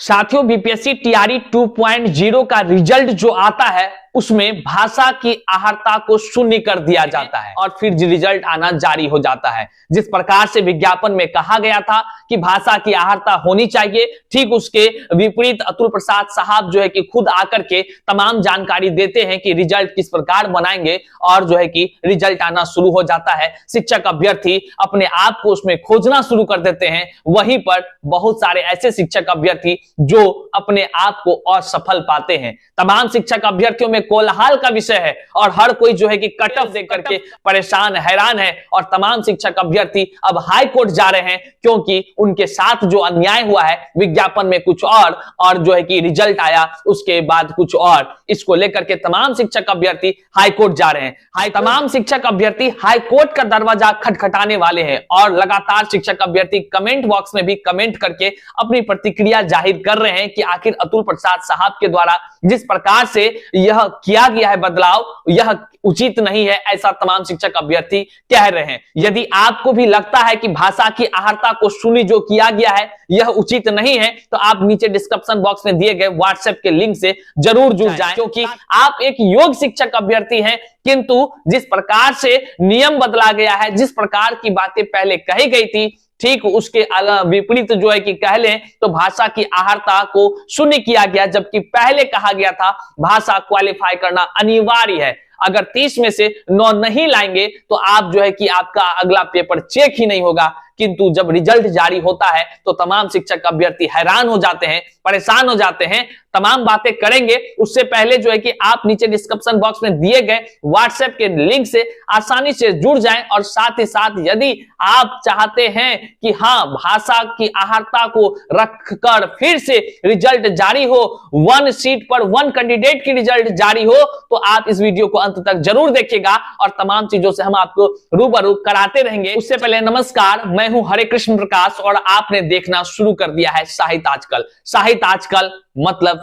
साथियों, BPSC TRE 2.0 का result जो आता है उसमें भाषा की आहर्ता को शून्य कर दिया जाता है और फिर रिजल्ट आना जारी हो जाता है। जिस प्रकार से विज्ञापन में कहा गया था कि भाषा की आहर्ता होनी चाहिए, ठीक उसके विपरीत अतुल प्रसाद साहब जो है कि खुद आकर के तमाम जानकारी देते हैं कि रिजल्ट किस प्रकार बनाएंगे और जो है कि रिजल्ट आना शुरू हो जाता है। शिक्षक अभ्यर्थी अपने आप को उसमें खोजना शुरू कर देते हैं। वहीं पर बहुत सारे ऐसे शिक्षक अभ्यर्थी जो अपने आप को असफल पाते हैं। तमाम शिक्षक अभ्यर्थियों में कोलाहल का विषय है और हर कोई जो है कि कट ऑफ देकर के परेशान हैरान है और तमाम शिक्षक अभ्यर्थी अब हाई कोर्ट जा रहे हैं क्योंकि उनके साथ जो अन्याय हुआ है, विज्ञापन में कुछ और जो है कि रिजल्ट आया उसके बाद कुछ और। इसको लेकर के तमाम शिक्षक अभ्यर्थी हाई कोर्ट जा रहे हैं। तमाम शिक्षक अभ्यर्थी हाई कोर्ट का दरवाजा खटखटाने वाले हैं और लगातार शिक्षक अभ्यर्थी कमेंट बॉक्स में भी कमेंट करके अपनी प्रतिक्रिया जाहिर कर रहे हैं कि आखिर अतुल प्रसाद साहब के द्वारा जिस प्रकार से यह किया गया है बदलाव, यह उचित नहीं है, ऐसा तमाम शिक्षक अभ्यर्थी कह रहे हैं। यदि आपको भी लगता है कि भाषा की आहर्ता को शून्य जो किया गया है यह उचित नहीं है, तो आप नीचे डिस्क्रिप्शन बॉक्स में दिए गए व्हाट्सएप के लिंक से जरूर जुड़ जाएं, क्योंकि आप एक योग्य शिक्षक अभ्यर्थी हैं। किंतु जिस प्रकार से नियम बदला गया है, जिस प्रकार की बातें पहले कही गई थी, ठीक उसके विपरीत जो है कि कह लें तो भाषा की आहर्ता को शून्य किया गया, जबकि पहले कहा गया था भाषा क्वालिफाई करना अनिवार्य है। अगर 30 में से 9 नहीं लाएंगे तो आप जो है कि आपका अगला पेपर चेक ही नहीं होगा। किंतु जब रिजल्ट जारी होता है तो तमाम शिक्षक अभ्यर्थी हैरान हो जाते हैं, परेशान हो जाते हैं। तमाम बातें करेंगे, उससे पहले जो है कि आप नीचे डिस्क्रिप्शन बॉक्स में दिए गए व्हाट्सएप के लिंक से आसानी से जुड़ जाएं और साथ ही साथ यदि आप चाहते हैं कि हाँ, भाषा की आहर्ता को रखकर फिर से रिजल्ट जारी हो, 1 सीट पर 1 कैंडिडेट की रिजल्ट जारी हो, तो आप इस वीडियो को अंत तक जरूर देखिएगा और तमाम चीजों से हम आपको रूबरू कराते रहेंगे। उससे पहले नमस्कार, मैं हूं हरे कृष्ण प्रकाश और आपने देखना शुरू कर दिया है साहित्य आजकल। साहित्य आजकल मतलब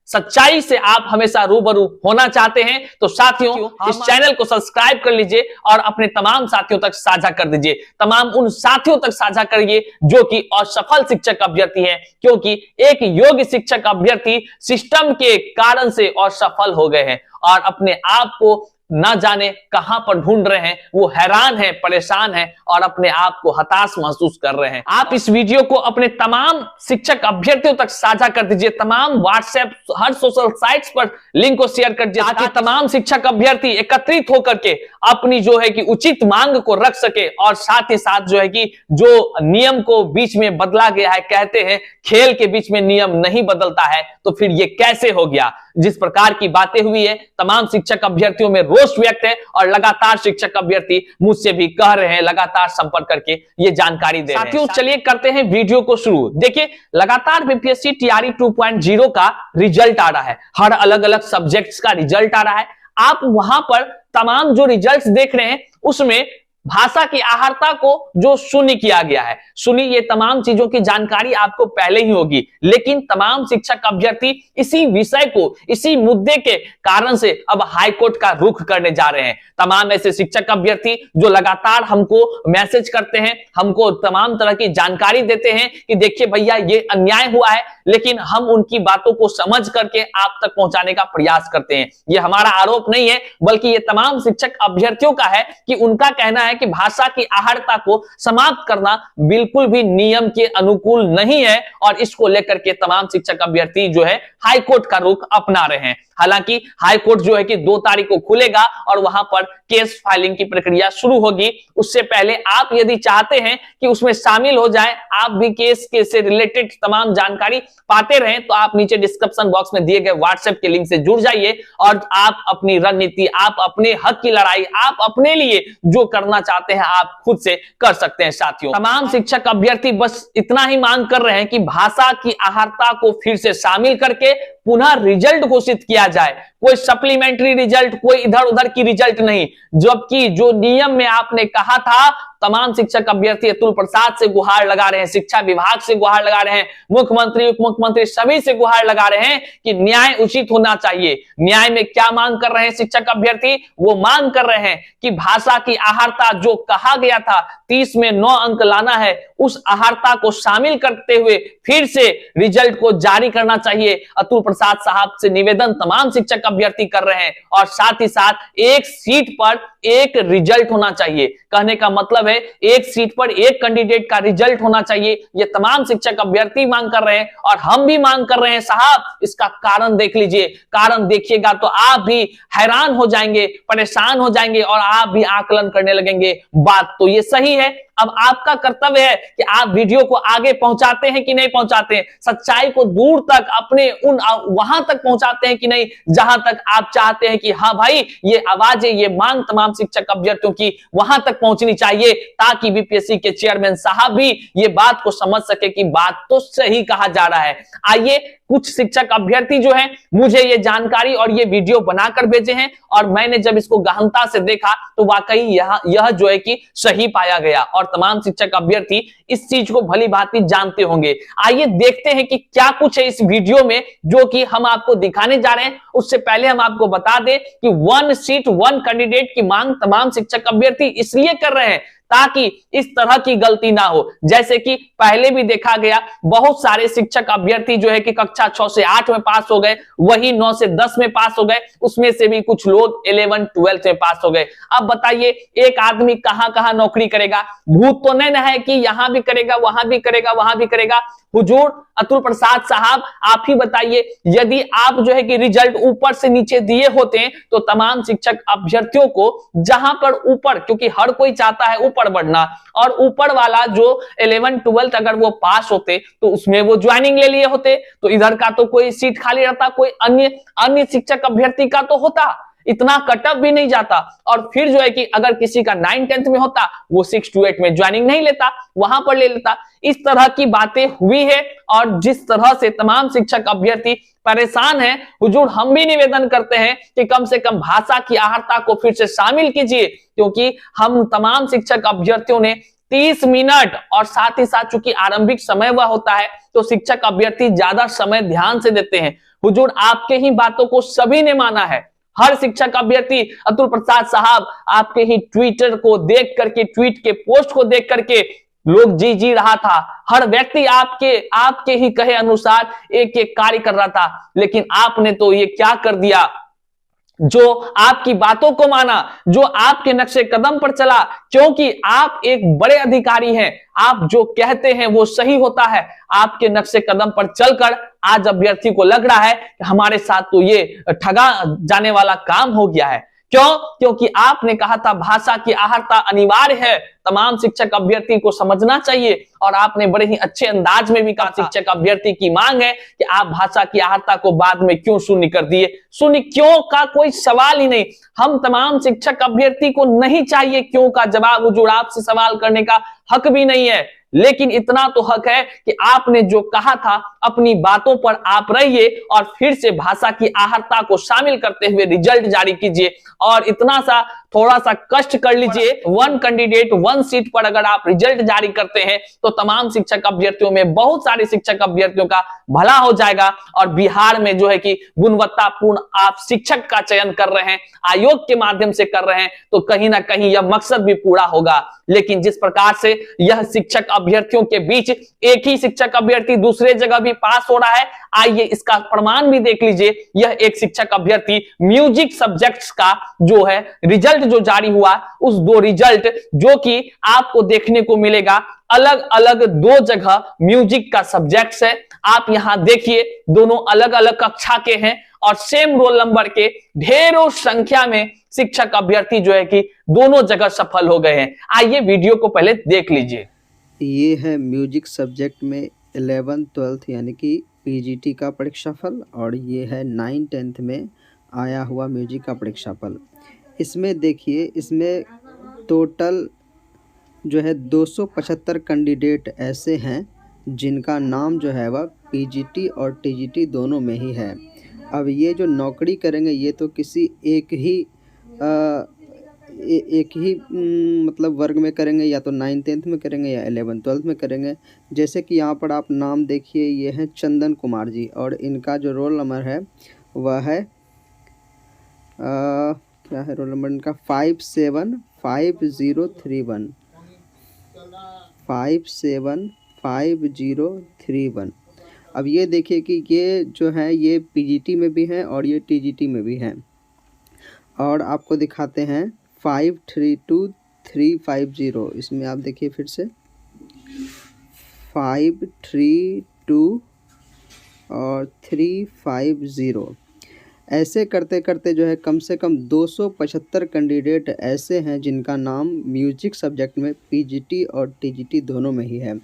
सच्चाई से आप हमेशा रूबरू होना चाहते हैं तो साथियों इस चैनल को सब्सक्राइब कर लीजिए और अपने तमाम साथियों तक साझा कर दीजिए। तमाम उन साथियों तक साझा करिए जो कि असफल शिक्षक अभ्यर्थी हैं, क्योंकि एक योग्य शिक्षक अभ्यर्थी सिस्टम के कारण से असफल हो गए हैं और अपने आप को ना जाने कहां पर ढूंढ रहे हैं। वो हैरान है, परेशान है और अपने आप को हताश महसूस कर रहे हैं। आप इस वीडियो को अपने तमाम शिक्षक अभ्यर्थियों तक साझा कर दीजिए। तमाम व्हाट्सएप, हर सोशल साइट्स पर लिंक को शेयर कर दीजिए ताकि तमाम शिक्षक अभ्यर्थी एकत्रित होकर के अपनी जो है कि उचित मांग को रख सके और साथ ही साथ जो है कि जो नियम को बीच में बदला गया है, कहते हैं खेल के बीच में नियम नहीं बदलता है, तो फिर ये कैसे हो गया। जिस प्रकार की बातें हुई है, तमाम शिक्षक अभ्यर्थियों में रोष व्यक्त है और लगातार शिक्षक अभ्यर्थी मुझसे भी कह रहे हैं, लगातार संपर्क करके ये जानकारी दे रहे हैं। साथियों चलिए करते हैं वीडियो को शुरू। देखिए, लगातार बीपीएससी टीआरई 2.0 का रिजल्ट आ रहा है, हर अलग अलग सब्जेक्ट्स का रिजल्ट आ रहा है। आप वहां पर तमाम जो रिजल्ट्स देख रहे हैं उसमें भाषा की आहर्ता को जो शून्य किया गया है, सुनिए, ये तमाम चीजों की जानकारी आपको पहले ही होगी, लेकिन तमाम शिक्षक अभ्यर्थी इसी विषय को, इसी मुद्दे के कारण से अब हाईकोर्ट का रुख करने जा रहे हैं। तमाम ऐसे शिक्षक अभ्यर्थी जो लगातार हमको मैसेज करते हैं, हमको तमाम तरह की जानकारी देते हैं कि देखिए भैया ये अन्याय हुआ है, लेकिन हम उनकी बातों को समझ करके आप तक पहुंचाने का प्रयास करते हैं। ये हमारा आरोप नहीं है, बल्कि ये तमाम शिक्षक अभ्यर्थियों का है कि उनका कहना है कि भाषा की आहर्ता को समाप्त करना बिल्कुल भी नियम के अनुकूल नहीं है और इसको लेकर के तमाम शिक्षक अभ्यर्थी जो है हाईकोर्ट का रुख अपना रहे हैं। हालांकि हाईकोर्ट जो है कि 2 तारीख को खुलेगा और वहां पर केस फाइलिंग की प्रक्रिया शुरू होगी। उससे पहले आप यदि चाहते हैं कि उसमें शामिल हो जाएं, आप भी केस से रिलेटेड तमाम जानकारी पाते रहें, तो आप नीचे डिस्क्रिप्शन बॉक्स में दिए गए व्हाट्सएप के लिंक से जुड़ जाइए और आप अपनी रणनीति, आप अपने हक की लड़ाई, आप अपने लिए जो करना चाहते हैं आप खुद से कर सकते हैं। साथियों, तमाम शिक्षक अभ्यर्थी बस इतना ही मांग कर रहे हैं कि भाषा की आहर्ता को फिर से शामिल करके पुनः रिजल्ट घोषित किया जाए, कोई सप्लीमेंट्री रिजल्ट, कोई इधर उधर की रिजल्ट नहीं। जबकि जो नियम में आपने कहा था, तमाम शिक्षक अभ्यर्थी अतुल प्रसाद से गुहार लगा रहे हैं, शिक्षा विभाग से गुहार लगा रहे हैं, मुख्यमंत्री उप मुख्यमंत्री सभी से गुहार लगा रहे हैं कि न्याय उचित होना चाहिए। न्याय में क्या मांग कर रहे हैं शिक्षक अभ्यर्थी? वो मांग कर रहे हैं कि भाषा की आहारता जो कहा गया था 30 में 9 अंक लाना है, उस आहारता को शामिल करते हुए फिर से रिजल्ट को जारी करना चाहिए। अतुल प्रसाद साहब से निवेदन तमाम शिक्षक अभ्यर्थी कर रहे हैं और साथ ही साथ एक सीट पर एक रिजल्ट होना चाहिए। कहने का मतलब है एक सीट पर एक कैंडिडेट का रिजल्ट होना चाहिए। ये तमाम शिक्षक अभ्यर्थी मांग कर रहे हैं और हम भी मांग कर रहे हैं। साहब, इसका कारण देख लीजिए, कारण देखिएगा तो आप भी हैरान हो जाएंगे, परेशान हो जाएंगे और आप भी आकलन करने लगेंगे। बात तो ये सही है। अब आपका कर्तव्य है कि आप वीडियो को आगे पहुंचाते हैं कि नहीं पहुंचाते हैं, सच्चाई को दूर तक अपने वहां तक पहुंचाते हैं कि नहीं जहां तक आप चाहते हैं कि हाँ भाई ये आवाजें, ये मांग तमाम शिक्षक अभ्यर्थियों की वहां तक पहुंचनी चाहिए, ताकि बीपीएससी के चेयरमैन साहब भी ये बात को समझ सके कि बात तो सही कहा जा रहा है। आइए, कुछ शिक्षक अभ्यर्थी जो हैं मुझे ये जानकारी और ये वीडियो बनाकर भेजे हैं और मैंने जब इसको गहनता से देखा तो वाकई यह जो है कि सही पाया गया और तमाम शिक्षक अभ्यर्थी इस चीज को भली भांति जानते होंगे। आइए देखते हैं कि क्या कुछ है इस वीडियो में जो कि हम आपको दिखाने जा रहे हैं। उससे पहले हम आपको बता दें कि 1 सीट 1 कैंडिडेट की मांग तमाम शिक्षक अभ्यर्थी इसलिए कर रहे हैं ताकि इस तरह की गलती ना हो। जैसे कि पहले भी देखा गया, बहुत सारे शिक्षक अभ्यर्थी जो है कि कक्षा 6 से 8 में पास हो गए, वही 9 से 10 में पास हो गए, उसमें से भी कुछ लोग 11 12 में पास हो गए। अब बताइए, एक आदमी कहां कहां नौकरी करेगा? भूत तो नहीं ना है कि यहां भी करेगा, वहां भी करेगा, वहां भी करेगा। हुजूर अतुल प्रसाद साहब, आप ही बताइए, यदि आप जो है कि रिजल्ट ऊपर से नीचे दिए होते तो तमाम शिक्षक अभ्यर्थियों को जहां पर ऊपर, क्योंकि हर कोई चाहता है ऊपर बढ़ना, और ऊपर वाला जो 11 12 अगर वो पास होते तो उसमें वो ज्वाइनिंग ले लिए होते, तो इधर का तो कोई सीट खाली रहता, कोई अन्य शिक्षक अभ्यर्थी का तो होता, इतना कटअप भी नहीं जाता। और फिर जो है कि अगर किसी का 9 10th में होता, वो 6 to 8 में ज्वाइनिंग नहीं लेता, वहां पर ले लेता। इस तरह की बातें हुई है और जिस तरह से तमाम शिक्षक अभ्यर्थी परेशान हैं, हुजूर हम भी निवेदन करते हैं कि कम से कम भाषा की आहारता को फिर से शामिल कीजिए, क्योंकि हम तमाम शिक्षक अभ्यर्थियों ने 30 मिनट और साथ ही साथ चूंकि आरंभिक समय वह होता है तो शिक्षक अभ्यर्थी ज्यादा समय ध्यान से देते हैं। हुजूर आपके ही बातों को सभी ने माना है, हर शिक्षक अभ्यर्थी अतुल प्रसाद साहब आपके ही ट्विटर को देख करके, ट्वीट के पोस्ट को देख करके लोग जी रहा था। हर व्यक्ति आपके ही कहे अनुसार एक एक कार्य कर रहा था, लेकिन आपने तो ये क्या कर दिया, जो आपकी बातों को माना, जो आपके नक्शे कदम पर चला, क्योंकि आप एक बड़े अधिकारी हैं, आप जो कहते हैं वो सही होता है। आपके नक्शे कदम पर चलकर आज अभ्यर्थी को लग रहा है कि हमारे साथ तो ये ठगा जाने वाला काम हो गया है। क्यों? क्योंकि आपने कहा था भाषा की आहारता अनिवार्य है, तमाम शिक्षक अभ्यर्थी को समझना चाहिए, और आपने बड़े ही अच्छे अंदाज में भी कहा शिक्षक अभ्यर्थी की मांग है कि आप भाषा की आहारता को बाद में क्यों शून्य कर दिए। शून्य क्यों का कोई सवाल ही नहीं। हम तमाम शिक्षक अभ्यर्थी को नहीं चाहिए क्यों का जवाब, हुजूर आपसे सवाल करने का हक भी नहीं है, लेकिन इतना तो हक है कि आपने जो कहा था अपनी बातों पर आप रहिए और फिर से भाषा की आहारता को शामिल करते हुए रिजल्ट जारी कीजिए, और इतना सा थोड़ा सा कष्ट कर लीजिए। 1 कैंडिडेट 1 सीट पर अगर आप रिजल्ट जारी करते हैं तो तमाम शिक्षक अभ्यर्थियों में, बहुत सारे शिक्षक अभ्यर्थियों का भला हो जाएगा, और बिहार में जो है कि गुणवत्तापूर्ण आप शिक्षक का चयन कर रहे हैं, आयोग के माध्यम से कर रहे हैं, तो कहीं ना कहीं यह मकसद भी पूरा होगा। लेकिन जिस प्रकार से यह शिक्षक अभ्यर्थियों के बीच एक ही शिक्षक अभ्यर्थी दूसरे जगह भी पास हो रहा है, आइए इसका प्रमाण भी देख लीजिए। यह एक शिक्षक अभ्यर्थी म्यूजिक सब्जेक्ट्स का जो है रिजल्ट जो जारी हुआ, उस 2 रिजल्ट जो कि आपको देखने को मिलेगा अलग अलग 2 जगह म्यूजिक का सब्जेक्ट्स है। आप यहां देखिए, दोनों अलग अलग कक्षा के हैं और सेम रोल नंबर के ढेरों संख्या में शिक्षक अभ्यर्थी जो है कि दोनों जगह सफल हो गए हैं। आइए वीडियो को पहले देख लीजिए। ये है म्यूजिक सब्जेक्ट में 11 12 यानी कि पीजीटी का परीक्षाफल, और ये है 9 10th में आया हुआ म्यूजिक का परीक्षाफल। इसमें देखिए, इसमें टोटल जो है 275 कैंडिडेट ऐसे हैं जिनका नाम जो है वह पीजीटी और टीजीटी दोनों में ही है। अब ये जो नौकरी करेंगे ये तो किसी एक ही मतलब वर्ग में करेंगे, या तो 9th-10th में करेंगे या 11th-12th में करेंगे। जैसे कि यहाँ पर आप नाम देखिए, ये हैं चंदन कुमार जी और इनका जो रोल नंबर है वह है क्या है रोल नंबर इनका 575031 575031। अब ये देखिए कि ये जो है ये पीजीटी में भी हैं और ये टीजीटी में भी हैं। और आपको दिखाते हैं 532350, इसमें आप देखिए फिर से 532 और 350। ऐसे करते करते जो है कम से कम 275 कैंडिडेट ऐसे हैं जिनका नाम म्यूजिक सब्जेक्ट में पीजीटी और टीजीटी दोनों में ही है।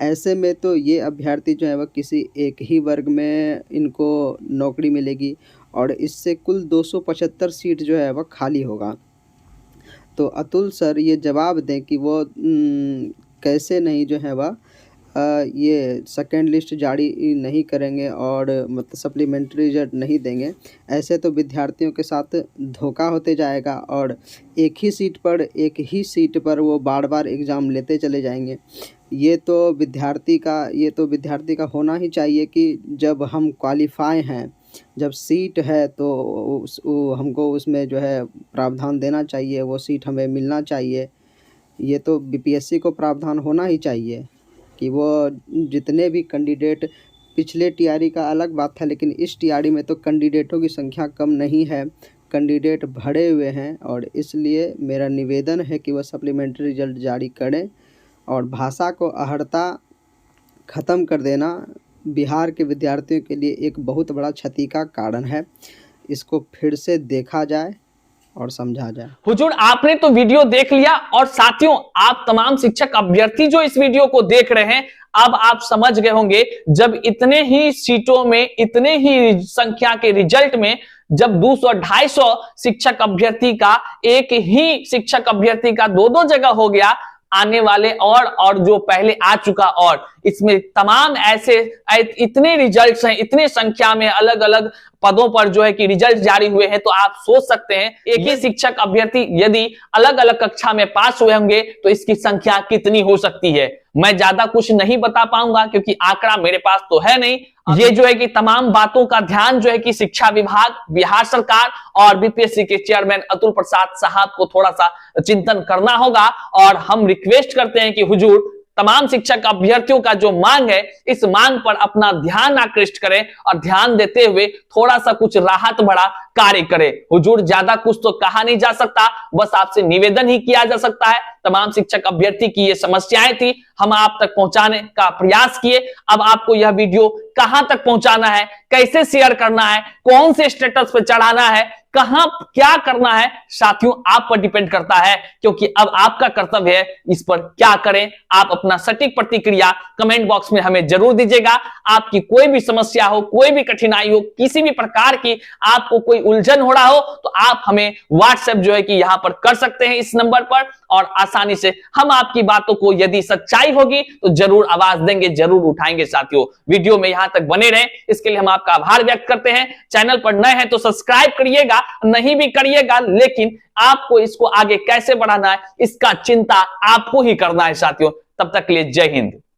ऐसे में तो ये अभ्यर्थी जो है वह किसी एक ही वर्ग में इनको नौकरी मिलेगी और इससे कुल 275 सीट जो है वह खाली होगा। तो अतुल सर ये जवाब दें कि वो कैसे नहीं जो है वह ये सेकेंड लिस्ट जारी नहीं करेंगे और मतलब सप्लीमेंट्री रिजल्ट नहीं देंगे। ऐसे तो विद्यार्थियों के साथ धोखा होते जाएगा और एक ही सीट पर वो बार बार एग्ज़ाम लेते चले जाएंगे। ये तो विद्यार्थी का होना ही चाहिए कि जब हम क्वालिफाई हैं, जब सीट है तो हमको उसमें जो है प्रावधान देना चाहिए, वो सीट हमें मिलना चाहिए। ये तो बीपीएससी को प्रावधान होना ही चाहिए कि वो जितने भी कैंडिडेट, पिछले टीआरई का अलग बात था लेकिन इस टीआरई में तो कैंडिडेटों की संख्या कम नहीं है, कैंडिडेट भरे हुए हैं और इसलिए मेरा निवेदन है कि वह सप्लीमेंट्री रिजल्ट जारी करें। और भाषा को अहर्ता ख़त्म कर देना बिहार के विद्यार्थियों के लिए एक बहुत बड़ा क्षति का कारण है। इसको फिर से देखा जाए और समझा जाए। हुजूर, आपने तो वीडियो देख लिया और साथियों आप तमाम शिक्षक अभ्यर्थी जो इस वीडियो को देख रहे हैं, अब आप समझ गए होंगे जब इतने ही सीटों में, इतने ही संख्या के रिजल्ट में जब 200-250 शिक्षक अभ्यर्थी का, एक ही शिक्षक अभ्यर्थी का 2-2 जगह हो गया, आने वाले और जो पहले आ चुका, और इसमें तमाम ऐसे इतने रिजल्ट्स हैं, इतने संख्या में अलग अलग पदों पर जो है कि रिजल्ट जारी हुए हैं, तो आप सोच सकते हैं एक ही शिक्षक अभ्यर्थी यदि अलग अलग कक्षा में पास हुए होंगे तो इसकी संख्या कितनी हो सकती है। मैं ज्यादा कुछ नहीं बता पाऊंगा क्योंकि आंकड़ा मेरे पास तो है नहीं। ये जो है कि तमाम बातों का ध्यान जो है कि शिक्षा विभाग, बिहार सरकार और बीपीएससी के चेयरमैन अतुल प्रसाद साहब को थोड़ा सा चिंतन करना होगा। और हम रिक्वेस्ट करते हैं कि हुजूर तमाम शिक्षक अभ्यर्थियों का जो मांग है, इस मांग पर अपना ध्यान आकृष्ट करें और ध्यान देते हुए थोड़ा सा कुछ राहत भरा कार्य करें। हुजूर ज्यादा कुछ तो कहा नहीं जा सकता, बस आपसे निवेदन ही किया जा सकता है। तमाम शिक्षक अभ्यर्थी की ये समस्याएं थी, हम आप तक पहुंचाने का प्रयास किए। अब आपको यह वीडियो कहां तक पहुंचाना है, कैसे शेयर करना है, कौन से स्टेटस पे चढ़ाना है, कहां क्या करना है, साथियों आप पर डिपेंड करता है, क्योंकि अब आपका कर्तव्य है इस पर क्या करें। आप अपना सटीक प्रतिक्रिया कमेंट बॉक्स में हमें जरूर दीजिएगा। आपकी कोई भी समस्या हो, कोई भी कठिनाई हो, किसी भी प्रकार की आपको कोई उलझन हो रहा हो, तो आप हमें व्हाट्सएप जो है कि यहां पर कर सकते हैं इस नंबर पर, और आसानी से हम आपकी बातों को, यदि सच्चाई होगी तो जरूर आवाज देंगे, जरूर उठाएंगे। साथियों वीडियो में यहां तक बने रहें, इसके लिए हम आपका आभार व्यक्त करते हैं। चैनल पर नए हैं तो सब्सक्राइब करिएगा, नहीं भी करिएगा लेकिन आपको इसको आगे कैसे बढ़ाना है इसका चिंता आपको ही करना है साथियों। तब तक के लिए जय हिंद।